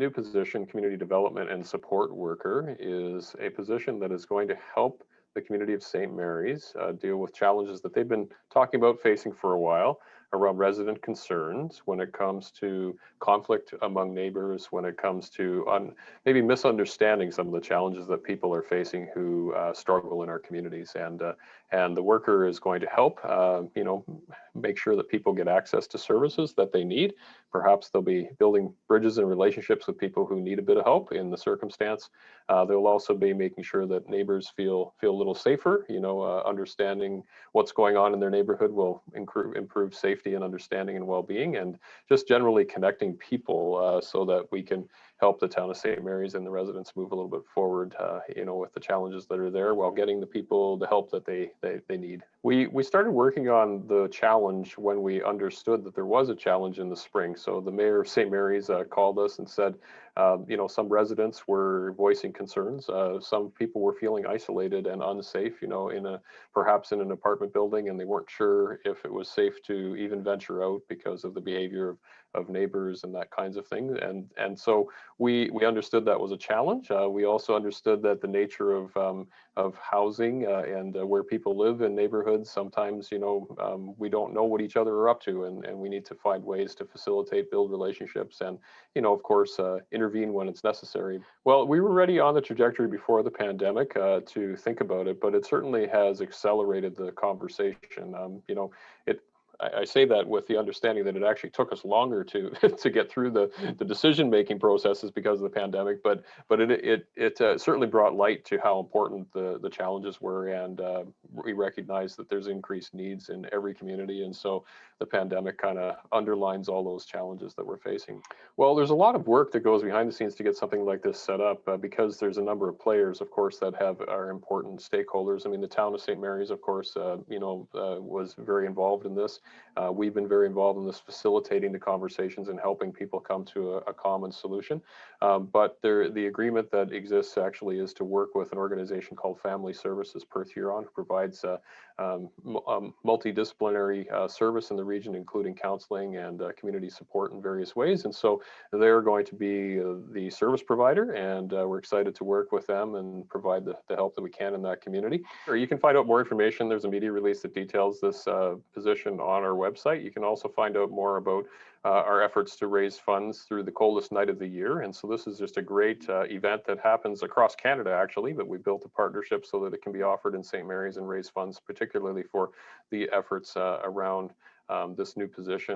new position, community development and support worker, is a position that is going to help the community of St. Mary's deal with challenges that they've been talking about facing for a while around resident concerns when it comes to conflict among neighbors, when it comes to maybe misunderstanding some of the challenges that people are facing who struggle in our communities. And the worker is going to help, make sure that people get access to services that they need. Perhaps they'll be building bridges and relationships with people who need a bit of help in the circumstance. They'll also be making sure that neighbors feel a little safer. Understanding what's going on in their neighborhood will improve safety and understanding and well-being, and just generally connecting people so that we can help the town of St. Mary's and the residents move a little bit forward, with the challenges that are there, while getting the people the help that they need. We started working on the challenge when we understood that there was a challenge in the spring. So the mayor of St. Mary's called us and said, some residents were voicing concerns. Some people were feeling isolated and unsafe, perhaps in an apartment building, and they weren't sure if it was safe to even venture out because of the behavior of neighbors and that kinds of things. And so we understood that was a challenge. We also understood that the nature of housing and where people live in neighborhoods, sometimes, we don't know what each other are up to, and we need to find ways to facilitate, build relationships, and, of course, intervene when it's necessary. Well, we were already on the trajectory before the pandemic to think about it, but it certainly has accelerated the conversation. I say that with the understanding that it actually took us longer to to get through the decision-making processes because of the pandemic, but it certainly brought light to how important the challenges were, and we recognize that there's increased needs in every community, and so the pandemic kind of underlines all those challenges that we're facing. Well, there's a lot of work that goes behind the scenes to get something like this set up because there's a number of players, of course, that are important stakeholders. I mean, the town of St. Mary's, of course, was very involved in this. We've been very involved in this, facilitating the conversations and helping people come to a common solution. But the agreement that exists actually is to work with an organization called Family Services Perth Huron, who provides multidisciplinary service in the region, including counseling and community support in various ways. And so they're going to be the service provider, and we're excited to work with them and provide the help that we can in that community. Or you can find out more information. There's a media release that details this position on our website. You can also find out more about our efforts to raise funds through the coldest night of the year. And so this is just a great event that happens across Canada, actually, but we built a partnership so that it can be offered in St. Mary's and raise funds, particularly for the efforts around this new position.